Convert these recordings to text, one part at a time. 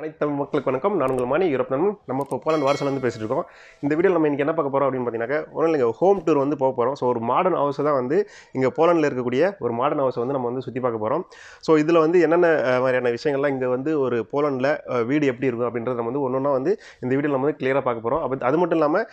அனைத்து மக்களுக்கு வணக்கம். நான் உங்கள் மணி யூரோப் நண்பன். நம்ம இப்போ போலண்ட் வார்சாலேருந்து பேசிட்டு இருக்கோம். இந்த வீடியோவில் நம்ம இன்றைக்கி என்ன பார்க்க போகிறோம் அப்படின்னு பார்த்தீங்கன்னா, ஒன்றும் இல்லைங்க, ஹோம் டூர் வந்து போக போகிறோம். ஸோ ஒரு மாடர்ன் ஹவுஸ் தான் வந்து இங்கே போலண்டில் இருக்கக்கூடிய ஒரு மாடர்ன் ஹவுஸை வந்து நம்ம வந்து சுற்றி பார்க்க போகிறோம். ஸோ இதில் வந்து என்னென்ன மாதிரியான விஷயங்கள்லாம் இங்கே வந்து ஒரு போலண்டில் வீடு எப்படி இருக்கும் அப்படின்றத நம்ம வந்து ஒன்று ஒன்றா வந்து இந்த வீடியோவில் நம்ம வந்து கிளியராக பார்க்க போகிறோம். அது மட்டும் இல்லாமல்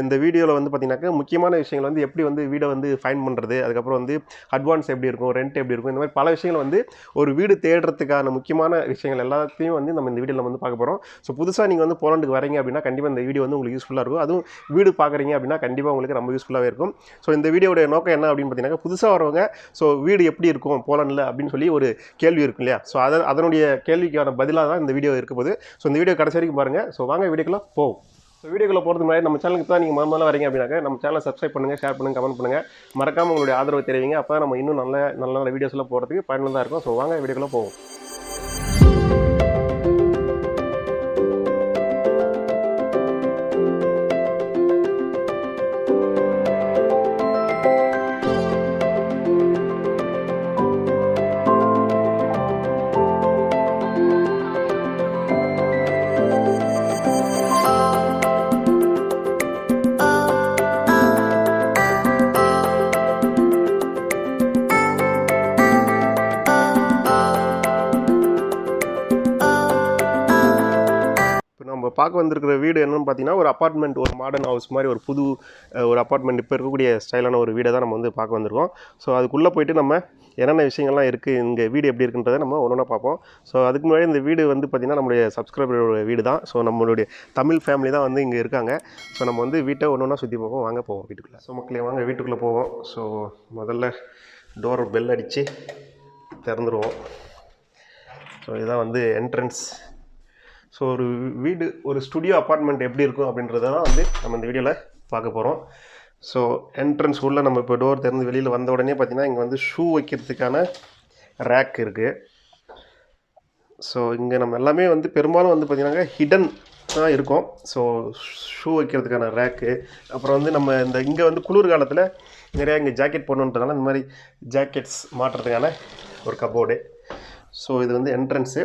இந்த வீடியோவில் வந்து பார்த்தீங்கன்னாக்கா முக்கியமான விஷயங்கள் வந்து எப்படி வந்து வீடை வந்து ஃபைண்ட் பண்ணுறது, அதுக்கப்புறம் வந்து அட்வான்ஸ் எப்படி இருக்கும், ரெண்ட் எப்படி இருக்கும், இந்த மாதிரி பல விஷயங்கள் வந்து ஒரு வீடு தேடுறதுக்கான முக்கியமான விஷயங்கள் எல்லாத்தையும் வந்து நம்ம இந்த வீடியோவில் வந்து பார்க்க போகிறோம். ஸோ புதுசாக நீங்கள் வந்து போலண்டுக்கு வரீங்க அப்படின்னா கண்டிப்பாக இந்த வீடியோ வந்து உங்களுக்கு யூஸ்ஃபுல்லாக இருக்கும். அதுவும் வீடு பார்க்குறீங்க அப்படின்னா கண்டிப்பாக உங்களுக்கு ரொம்ப யூஸ்ஃபுல்லாகவே இருக்கும். ஸோ இந்த வீடியோடைய நோக்கம் என்ன அப்படின்னு பார்த்தீங்கன்னா, புதுசாக வரவங்க ஸோ வீடு எப்படி இருக்கும் போலண்டில் அப்படின்னு சொல்லி ஒரு கேள்வி இருக்கும் இல்லையா? ஸோ அதனுடைய கேள்விக்கான பதிலாக தான் இந்த வீடியோ இருக்க போகுது. ஸோ இந்த வீடியோ கடைசி வரைக்கும் பாருங்கள். ஸோ வாங்க வீடியோக்குள்ள போவோம். ஸோ வீடியோக்குள்ள போகிறதுக்கு முன்னாடி நம்ம சேனலுக்கு தான் நீங்கள் முதல்ல வரீங்க அப்படின்னாக்க நம்ம சேனலை சப்ஸ்கிரைப் பண்ணுங்கள், ஷேர் பண்ணுங்கள், கமெண்ட் பண்ணுங்கள். மறக்காமல் உங்களுடைய ஆதரவு தெரிவிங்க. அப்போ நம்ம இன்னும் நல்ல நல்ல வீடியோஸ்லாம் போகிறதுக்கு பயனுள்ளதாக இருக்கும். ஸோ வாங்க வீடியோக்குள்ள போவோம். நம்ம பார்க்க வந்திருக்கிற வீடு என்னன்னு பார்த்தீங்கன்னா, ஒரு அப்பார்ட்மெண்ட், ஒரு மாடர்ன் ஹவுஸ் மாதிரி ஒரு புது ஒரு அப்பார்ட்மெண்ட், இப்போ இருக்கக்கூடிய ஸ்டைலான ஒரு வீடை தான் நம்ம வந்து பார்க்க வந்திருக்கோம். ஸோ அதுக்குள்ளே போயிட்டு நம்ம என்னென்ன விஷயங்கள்லாம் இருக்குது, இங்கே வீடு எப்படி இருக்குன்றதை நம்ம ஒன்று ஒன்றா பார்ப்போம். ஸோ அதுக்கு முன்னாடி இந்த வீடு வந்து பார்த்திங்கன்னா நம்மளுடைய சப்ஸ்கிரைபரோட வீடு தான். ஸோ நம்மளுடைய தமிழ் ஃபேமிலி தான் வந்து இங்கே இருக்காங்க. ஸோ நம்ம வந்து வீட்டை ஒன்று ஒன்றா சுற்றி பார்ப்போம். வாங்க போவோம் வீட்டுக்குள்ளே. ஸோ மக்களே வாங்க வீட்டுக்குள்ளே போவோம். ஸோ முதல்ல டோர் பெல் அடித்து திறந்துருவோம். ஸோ இதுதான் வந்து என்ட்ரன்ஸ். ஸோ ஒரு வீடு, ஒரு ஸ்டுடியோ அப்பார்ட்மெண்ட் எப்படி இருக்கும் அப்படின்றத தான் வந்து நம்ம இந்த வீடியோவில் பார்க்க போகிறோம். ஸோ என்ட்ரன்ஸ் உள்ள நம்ம இப்போ டோர் திறந்து வெளியில் வந்த உடனே பார்த்திங்கன்னா இங்கே வந்து ஷூ வைக்கிறதுக்கான ரேக் இருக்குது. ஸோ இங்கே நம்ம எல்லாமே வந்து பெரும்பாலும் வந்து பார்த்திங்கனாக்கா ஹிடன் தான் இருக்கும். ஸோ ஷூ வைக்கிறதுக்கான ரேக்கு, அப்புறம் வந்து நம்ம இந்த இங்கே வந்து குளிர் காலத்தில் நிறையா இங்கே ஜாக்கெட் போடணுன்றதுனால இந்த மாதிரி ஜாக்கெட்ஸ் மாட்டுறதுக்கான ஒரு கபோர்டு. ஸோ இது வந்து என்ட்ரன்ஸு.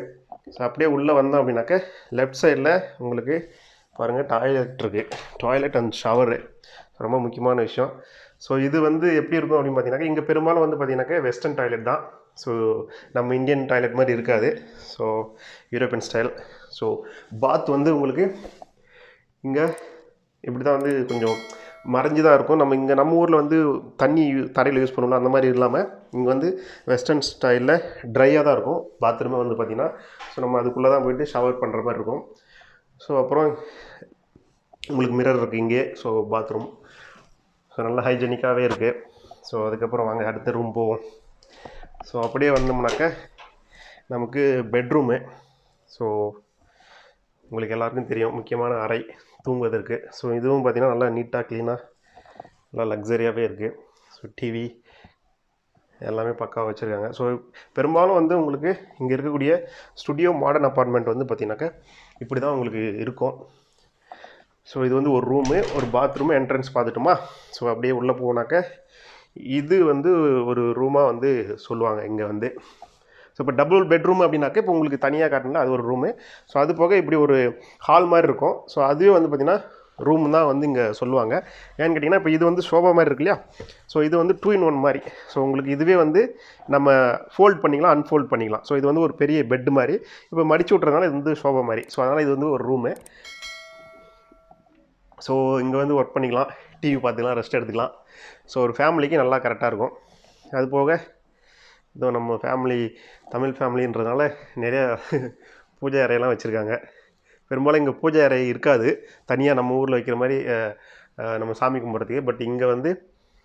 ஸோ அப்படியே உள்ளே வந்தோம் அப்படின்னாக்க லெஃப்ட் சைடில் உங்களுக்கு பாருங்கள் டாய்லெட் இருக்குது. டாய்லெட் அண்ட் ஷவரு ரொம்ப முக்கியமான விஷயம். ஸோ இது வந்து எப்படி இருக்கும் அப்படின்னு பார்த்தீங்கன்னாக்கா, இங்கே பெரும்பாலும் வந்து பார்த்தீங்கன்னாக்கா வெஸ்டர்ன் டாய்லெட் தான். ஸோ நம்ம இந்தியன் டாய்லெட் மாதிரி இருக்காது. So European style. ஸோ பாத் வந்து உங்களுக்கு இங்கே இப்படி தான் வந்து கொஞ்சம் மறைஞ்சி தான் இருக்கும். நம்ம ஊரில் வந்து தண்ணி தரையில் யூஸ் பண்ணுவோம், அந்த மாதிரி இல்லாமல் இங்கே வந்து வெஸ்டர்ன் ஸ்டைலில் ட்ரையாக தான் இருக்கும் பாத்ரூமே வந்து பார்த்திங்கன்னா. ஸோ நம்ம அதுக்குள்ளே தான் போய்ட்டு ஷவர் பண்ணுற மாதிரி இருக்கும். ஸோ அப்புறம் உங்களுக்கு மிரர் இருக்குது இங்கே. ஸோ பாத்ரூம் ஸோ நல்லா ஹைஜெனிக்காகவே இருக்குது. ஸோ அதுக்கப்புறம் வாங்க அடுத்த ரூம் போவோம். ஸோ அப்படியே வந்தோம்னாக்க நமக்கு பெட்ரூமு. ஸோ உங்களுக்கு எல்லாருக்கும் தெரியும், முக்கியமான அறை தூங்குவதற்கு. ஸோ இதுவும் பார்த்திங்கன்னா நல்லா நீட்டாக க்ளீனாக நல்லா லக்ஸரியாகவே இருக்குது. ஸோ டிவி எல்லாமே பக்காவாக வச்சுருக்காங்க. ஸோ பெரும்பாலும் வந்து உங்களுக்கு இங்கே இருக்கக்கூடிய ஸ்டுடியோ மாடர்ன் அப்பார்ட்மெண்ட் வந்து பார்த்திங்கனாக்கா இப்படி தான் உங்களுக்கு இருக்கும். ஸோ இது வந்து ஒரு ரூமு, ஒரு பாத்ரூமு, என்ட்ரன்ஸ் பார்த்துட்டோமா. ஸோ அப்படியே உள்ளே போனாக்க இது வந்து ஒரு ரூமாக வந்து சொல்லுவாங்க இங்கே வந்து. ஸோ இப்போ டபுள் பெட்ரூம் அப்படின்னாக்க இப்போ உங்களுக்கு தனியாக காட்டினா அது ஒரு ரூமு. ஸோ அது போக இப்படி ஒரு ஹால் மாதிரி இருக்கும். ஸோ அதுவே வந்து பார்த்திங்கன்னா ரூம் தான் வந்து இங்கே சொல்லுவாங்க. ஏன்னு கேட்டிங்கன்னா இப்போ இது வந்து சோபா மாதிரி இருக்கு இல்லையா? ஸோ இது வந்து 2 in 1 மாதிரி. ஸோ உங்களுக்கு இதுவே வந்து நம்ம ஃபோல்ட் பண்ணிக்கலாம், அன்ஃபோல்ட் பண்ணிக்கலாம். ஸோ இது வந்து ஒரு பெரிய பெட்டு மாதிரி. இப்போ மடிச்சு விட்றதுனால இது வந்து சோபா மாதிரி. ஸோ அதனால் இது வந்து ஒரு ரூமு. ஸோ இங்கே வந்து ஒர்க் பண்ணிக்கலாம், டிவி பார்த்துக்கலாம், ரெஸ்ட் எடுத்துக்கலாம். ஸோ ஒரு ஃபேமிலிக்கு நல்லா கரெக்டாக இருக்கும். அது போக இதோ நம்ம ஃபேமிலி தமிழ் ஃபேமிலின்றதுனால நிறையா பூஜை அறையெல்லாம் வச்சுருக்காங்க. பெரும்பாலும் இங்கே பூஜை அறை இருக்காது, தனியாக நம்ம ஊரில் வைக்கிற மாதிரி நம்ம சாமி கும்பிட்றதுக்கு. பட் இங்கே வந்து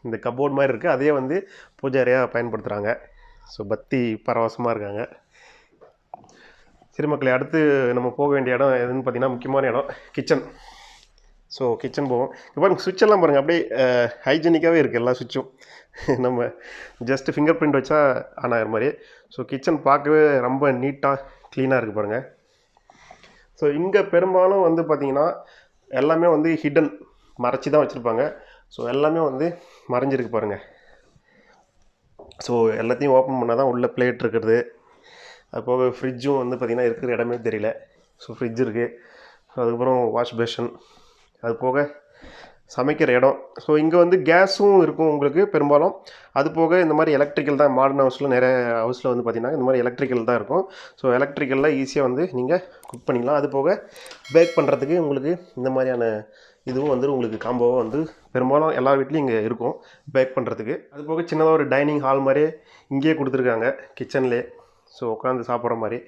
இந்த கபோர்ட் மாதிரி இருக்குது, அதே வந்து பூஜை அறையாக பயன்படுத்துகிறாங்க. ஸோ பக்தி பரவசமாக இருக்காங்க. சரி மக்களே, அடுத்து நம்ம போக வேண்டிய இடம் எதுன்னு பார்த்திங்கன்னா முக்கியமான இடம் கிச்சன். ஸோ கிச்சன் போவோம். இப்போ பாருங்கள் சுவிட்செல்லாம் பாருங்கள் அப்படியே ஹைஜெனிக்காகவே இருக்குது எல்லா சுவிட்சும். நம்ம ஜஸ்ட்டு ஃபிங்கர் பிரிண்ட் வச்சா ஆன் ஆகிற மாதிரி. ஸோ கிச்சன் பார்க்கவே ரொம்ப நீட்டாக க்ளீனாக இருக்குது பாருங்கள். ஸோ இங்கே பெரும்பாலும் வந்து பார்த்திங்கன்னா எல்லாமே வந்து ஹிடன் மறைச்சி தான் வச்சுருப்பாங்க. ஸோ எல்லாமே வந்து மறைஞ்சிருக்கு பாருங்கள். ஸோ எல்லாத்தையும் ஓப்பன் பண்ணால் தான் உள்ள பிளேட் இருக்கிறது. அது போக ஃப்ரிட்ஜும் வந்து பார்த்திங்கன்னா இருக்கிற இடமே தெரியல. ஸோ ஃப்ரிட்ஜ் இருக்குது. ஸோ அதுக்கப்புறம் வாஷ் பேஷன், அது போக சமைக்கிற இடம். ஸோ இங்கே வந்து கேஸும் இருக்கும் உங்களுக்கு பெரும்பாலும். அது போக இந்த மாதிரி எலக்ட்ரிக்கல் தான் மாடர்ன் ஹவுஸில் நிறைய ஹவுஸில் வந்து பார்த்திங்கன்னா இந்த மாதிரி எலக்ட்ரிக்கல் தான் இருக்கும். ஸோ எலக்ட்ரிக்கலில் ஈஸியாக வந்து நீங்கள் குக் பண்ணிக்கலாம். அது போக பேக் பண்ணுறதுக்கு உங்களுக்கு இந்த மாதிரியான இதுவும் வந்து உங்களுக்கு காம்போவாக வந்து பெரும்பாலும் எல்லா வீட்லேயும் இங்கே இருக்கும் பேக் பண்ணுறதுக்கு. அது போக சின்னதாக ஒரு டைனிங் ஹால் மாதிரி இங்கேயே கொடுத்துருக்காங்க கிச்சன்லேயே. ஸோ உட்காந்து சாப்பிட்ற மாதிரி.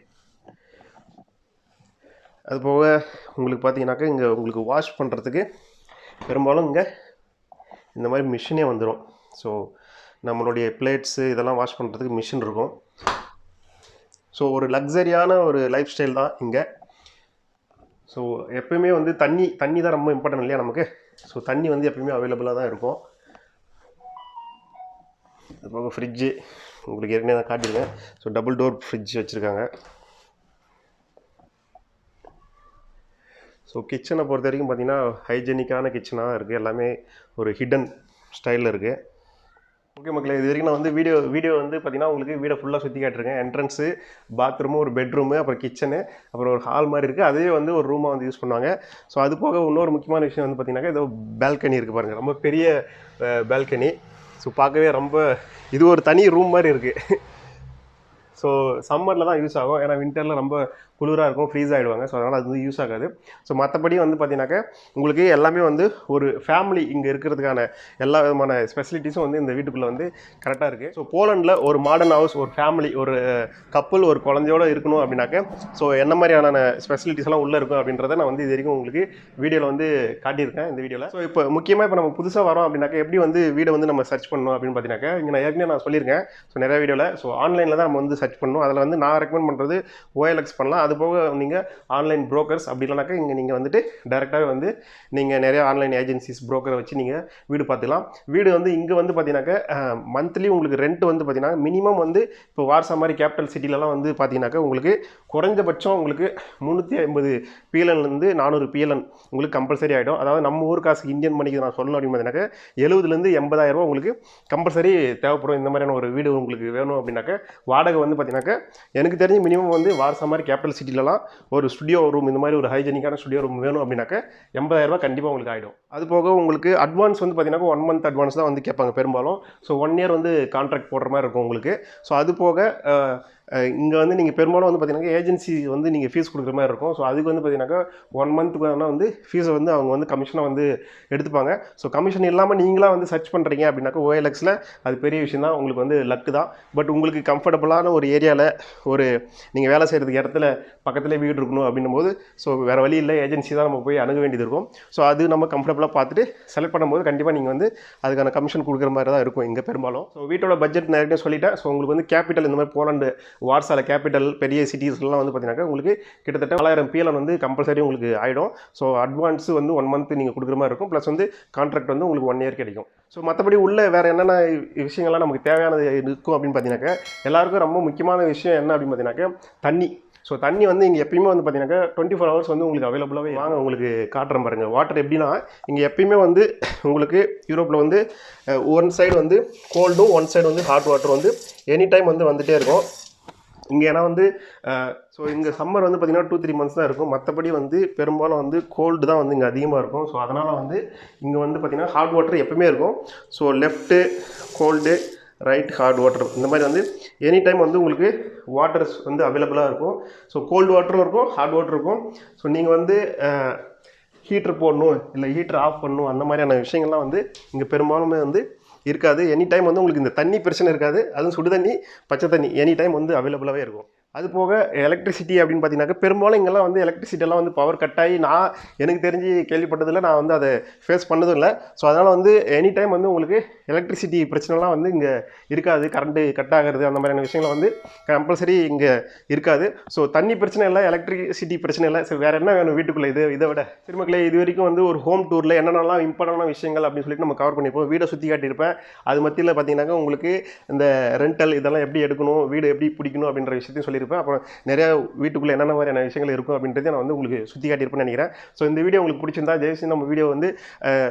அது போக உங்களுக்கு பார்த்தீங்கன்னாக்கா இங்கே உங்களுக்கு வாஷ் பண்ணுறதுக்கு பெரும்பாலும் இங்கே இந்த மாதிரி மிஷினே வந்துடும். ஸோ நம்மளுடைய பிளேட்ஸு இதெல்லாம் வாஷ் பண்ணுறதுக்கு மிஷின் இருக்கும். ஸோ ஒரு லக்ஸரியான ஒரு லைஃப் ஸ்டைல் தான் இங்கே. ஸோ எப்பயுமே வந்து தண்ணி தான் ரொம்ப இம்பார்ட்டன்ட் இல்லையா நமக்கு. ஸோ தண்ணி வந்து எப்பயுமே அவைலபிளாக தான் இருக்கும். அது போக ஃப்ரிட்ஜு உங்களுக்கு ஏற்கனவே நான் காட்டியிருக்கேன். ஸோ டபுள் டோர் ஃப்ரிட்ஜ் வச்சுருக்காங்க. ஸோ கிச்சனை பொறுத்த வரைக்கும் பார்த்திங்கன்னா ஹைஜெனிக்கான கிச்சனாக இருக்குது. எல்லாமே ஒரு ஹிடன் ஸ்டைலில் இருக்குது. ஓகே மக்களே, இது வரைக்கும் நான் வந்து வீடியோ வந்து பார்த்திங்கன்னா உங்களுக்கு வீடை ஃபுல்லாக சுற்றி காட்டிருக்கேன். என்ட்ரன்ஸு, பாத்ரூமு, ஒரு பெட்ரூமு, அப்புறம் கிச்சனு, அப்புறம் ஒரு ஹால் மாதிரி இருக்குது. அதே வந்து ஒரு ரூமாக வந்து யூஸ் பண்ணுவாங்க. ஸோ அது போக இன்னொரு முக்கியமான விஷயம் வந்து பார்த்திங்கனாக்கா ஏதோ பால்கனி இருக்குது பாருங்கள், ரொம்ப பெரிய பால்கனி. ஸோ பார்க்கவே ரொம்ப இது ஒரு தனி ரூம் மாதிரி இருக்குது. ஸோ சம்மரில் தான் யூஸ் ஆகும். ஏன்னா வின்டரில் ரொம்ப குளிராக இருக்கும், ஃப்ரீஸ் ஆகிடுவாங்க. ஸோ அதனால் அது வந்து யூஸ் ஆகாது. ஸோ மற்றபடி வந்து பார்த்தீங்கன்னாக்கா உங்களுக்கு எல்லாமே வந்து ஒரு ஃபேமிலி இங்கே இருக்கிறதுக்கான எல்லா விதமான ஸ்பெசிலிட்டிஸும் வந்து இந்த வீட்டுக்குள்ளே வந்து கரெக்டாக இருக்குது. ஸோ போலண்டில் ஒரு மாடர்ன் ஹவுஸ், ஒரு ஃபேமிலி, ஒரு கப்புள், ஒரு குழந்தையோடு இருக்கணும் அப்படின்னாக்க ஸோ என்ன மாதிரியான ஸ்பெசிலிட்டிஸ் எல்லாம் உள்ளே இருக்கும் அப்படின்றத நான் வந்து இது வரைக்கும் உங்களுக்கு வீடியோவில் வந்து காட்டியிருக்கேன் இந்த வீடியோவில். ஸோ இப்போ முக்கியமாக இப்போ நம்ம புதுசாக வரோம் அப்படின்னாக்கா எப்படி வந்து வீடை வந்து நம்ம சர்ச் பண்ணணும் அப்படின்னு பார்த்தீங்கன்னாக்கா இங்கே நான் ஏற்கனவே நான் சொல்லியிருக்கேன். ஸோ நிறைய வீடியோவில் ஸோ ஆன்லைனில் தான் நம்ம வந்து சர்ச் பண்ணணும். அதில் வந்து நான் ரெக்கமெண்ட் பண்ணுறது OLX பண்ணலாம். அது போக நீங்கள் ஆன்லைன் புரோக்கர்ஸ் அப்படி இல்லைனாக்கா இங்கே நீங்கள் வந்துட்டு டேரெக்டாகவே வந்து நீங்கள் நிறைய ஆன்லைன் ஏஜென்சிஸ் புரோக்கரை வச்சு நீங்கள் வீடு பார்த்துக்கலாம். வீடு வந்து இங்கே வந்து பார்த்தீங்கன்னாக்கா மந்த்லி உங்களுக்கு ரெண்ட் வந்து பார்த்தீங்கன்னா மினிமம் வந்து இப்போ வார்சா மாதிரி கேபிட்டல் சிட்டிலலாம் வந்து பார்த்தீங்கன்னாக்கா உங்களுக்கு குறைஞ்சபட்சம் உங்களுக்கு 350 PLNலேருந்து 400 PLN உங்களுக்கு கம்பல்சரி ஆகிடும். அதாவது நம்ம ஊர் காசு இந்தியன் மணிக்கு நான் சொல்லணும் அப்படின்னு பார்த்தீங்கன்னாக்கா 70,000 80,000 ரூபா உங்களுக்கு கம்பல்சரி தேவைப்படும். இந்த மாதிரியான ஒரு வீடு உங்களுக்கு வேணும் அப்படின்னாக்கா வாடகை வந்து பார்த்தீங்கன்னாக்கா எனக்கு தெரிஞ்சு மினிமம் வந்து வார்சா மாதிரி கேபிட்டல் சிட்டிலலாம் ஒரு ஸ்டுடியோ ரூம் இந்த மாதிரி ஒரு ஹைஜெனிக்கான ஸ்டுடியோ ரூம் வேணும் அப்படின்னாக்கா 80,000 ரூபா கண்டிப்பாக உங்களுக்கு ஆகிடும். அது போக உங்களுக்கு அட்வான்ஸ் வந்து பார்த்தீங்கன்னா 1 month அட்வான்ஸ் தான் வந்து கேட்பாங்க பெரும்பாலும். ஸோ 1 year வந்து கான்ட்ராக்ட் போடுற மாதிரி இருக்கும் உங்களுக்கு. ஸோ அது போக இங்கே வந்து நீங்கள் பெரும்பாலும் வந்து பார்த்தீங்கன்னா ஏஜென்சி வந்து நீங்கள் ஃபீஸ் கொடுக்குற மாதிரி இருக்கும். ஸோ அதுக்கு வந்து பார்த்தீங்கன்னாக்கா 1 monthக்கு வேணால் வந்து ஃபீஸை வந்து அவங்க வந்து கமிஷனாக வந்து எடுத்துப்பாங்க. ஸோ கமிஷன் இல்லாமல் நீங்களாக வந்து சர்ச் பண்ணுறீங்க அப்படின்னாக்கா OLXல அது பெரிய விஷயம் தான், உங்களுக்கு வந்து லக்கு தான். பட் உங்களுக்கு கம்ஃபர்டபுளான ஒரு ஏரியாவில் ஒரு நீங்கள் வேலை செய்கிறதுக்கு இடத்துல பக்கத்துலேயே வீடு இருக்கணும் அப்படின்னும் போது ஸோ வேறு வழி இல்லை, ஏஜென்சி தான் நம்ம போய் அணுக வேண்டியது இருக்கும். ஸோ அது நம்ம கம்ஃபர்டபுளாக பார்த்துட்டு செலக்ட் பண்ணும்போது கண்டிப்பாக நீங்கள் வந்து அதுக்கான கமிஷன் கொடுக்குற மாதிரி தான் இருக்கும் இங்கே பெரும்பாலும். ஸோ வீட்டோட பட்ஜெட் நான் ஏற்கனவே சொல்லிட்டேன். ஸோ உங்களுக்கு வந்து கேபிட்டல் இந்த மாதிரி போலண்டு வார்சால கேபிட்டல் பெரிய சிட்டிஸ்லாம் வந்து பார்த்தீங்கன்னா உங்களுக்கு கிட்டத்தட்ட 4,000 PLN வந்து கம்பல்சரி உங்களுக்கு ஆகிடும். ஸோ அட்வான்ஸ் வந்து 1 month நீங்கள் கொடுக்குற மாதிரி இருக்கும். ப்ளஸ் வந்து கான்ட்ராக்ட் வந்து உங்களுக்கு 1 year கிடைக்கும். ஸோ மற்றபடி உள்ள வேறு என்னென்ன விஷயங்கள்லாம் நமக்கு தேவையானது இருக்கும் அப்படின்னு பார்த்தீங்கன்னாக்கா எல்லாருக்கும் ரொம்ப முக்கியமான விஷயம் என்ன அப்படின்னு பார்த்தீங்கன்னாக்கா தண்ணி. ஸோ தண்ணி வந்து இங்கே எப்பயுமே வந்து பார்த்தீங்கன்னாக்கா 24 hours வந்து உங்களுக்கு அவைலபிளாகவே வாங்க உங்களுக்கு காட்டுறேன் பாருங்கள். வாட்டர் எப்படின்னா இங்கே எப்பயுமே வந்து உங்களுக்கு யூரோப்பில் வந்து ஒன் சைடு வந்து கோல்டும் ஒன் சைடு வந்து ஹாட் வாட்டர் வந்து எனி டைம் வந்து வந்துகிட்டே இருக்கும் இங்கே. ஏன்னா வந்து ஸோ இங்கே சம்மர் வந்து பார்த்திங்கன்னா 2-3 months தான் இருக்கும். மற்றபடி வந்து பெரும்பாலும் வந்து கோல்டு தான் வந்து இங்கே அதிகமாக இருக்கும். ஸோ அதனால் வந்து இங்கே வந்து பார்த்திங்கன்னா ஹாட் வாட்டர் எப்பவுமே இருக்கும். So left cold, right hot water இந்த மாதிரி வந்து எனி டைம் வந்து உங்களுக்கு வாட்டர்ஸ் வந்து அவைலபிளாக இருக்கும். ஸோ கோல்டு வாட்டரும் இருக்கும், ஹாட் வாட்டர் இருக்கும். ஸோ நீங்கள் வந்து ஹீட்டர் போடணும் இல்லை ஹீட்டர் ஆஃப் பண்ணணும் அந்த மாதிரியான விஷயங்கள்லாம் வந்து இங்கே பெரும்பாலுமே வந்து இருக்காது. எனி டைம் வந்து உங்களுக்கு இந்த தண்ணி பிரச்சனை இருக்காது. அதுவும் சுடு தண்ணி, பச்சை தண்ணி எனி டைம் வந்து அவைலபிளாகவே இருக்கும். அது போக எலக்ட்ரிசிட்டி அப்படின்னு பார்த்தீங்கன்னாக்கா பெரும்பாலும் இங்கெல்லாம் வந்து எலக்ட்ரிசிட்டியெல்லாம் வந்து பவர் கட் ஆகி எனக்கு தெரிஞ்சு கேள்விப்பட்டதில்லை, நான் வந்து அதை ஃபேஸ் பண்ணதும் இல்லை. ஸோ அதனால் வந்து எனி டைம் வந்து உங்களுக்கு எலக்ட்ரிசிட்டி பிரச்சனைலாம் வந்து இங்கே இருக்காது. கரண்ட்டு கட் ஆகிறது அந்த மாதிரியான விஷயங்கள் வந்து கம்பல்சரி இங்கே இருக்காது. ஸோ தண்ணி பிரச்சனை இல்லை, எலக்ட்ரிசிட்டி பிரச்சனை இல்லை. ஸோ வேறு என்ன வேணும் வீட்டுக்குள்ளே இதை விட? சரி மக்களே, இது வரைக்கும் வந்து ஒரு ஹோம் டூரில் என்னென்னலாம் இம்பார்ட்டண்டான விஷயங்கள் அப்படின்னு சொல்லிட்டு நம்ம கவர் பண்ணியிருப்போம். வீடை சுற்றி காட்டியிருப்பேன். அது மத்தியில் பார்த்தீங்கன்னாக்கா உங்களுக்கு இந்த ரெண்டல் இதெல்லாம் எப்படி எடுக்கணும், வீடு எப்படி பிடிக்கணும் அப்படின்ற விஷயத்தையும் சொல்லி சொல்லியிருப்பேன். அப்புறம் நிறையா வீட்டுக்குள்ளே என்னென்ன மாதிரியான விஷயங்கள் இருக்கும் அப்படின்றத நான் வந்து உங்களுக்கு சுற்றி காட்டியிருப்பேன்னு நினைக்கிறேன். ஸோ இந்த வீடியோ உங்களுக்கு பிடிச்சிருந்தா தயவுசெய்து நம்ம வீடியோ வந்து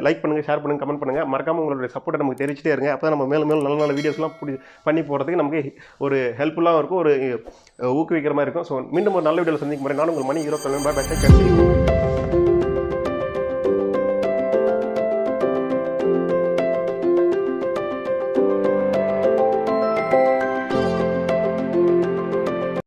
லைக் பண்ணுங்கள், ஷேர் பண்ணுங்கள், கமெண்ட் பண்ணுங்கள். மறக்காமல் உங்களுடைய சப்போர்ட்டை நமக்கு தெரிவிச்சிட்டே இருங்க. அப்போ நம்ம மேலும் மேலும் நல்ல நல்ல வீடியோஸ்லாம் பண்ணி போகிறதுக்கு நமக்கு ஒரு ஹெல்ப்ஃபுல்லாக இருக்கும், ஒரு ஊக்குவிக்கிற மாதிரி இருக்கும். ஸோ மீண்டும் ஒரு நல்ல வீடியோவில் சந்திக்கும் முறை நான் உங்கள் மணி ஹீரோ.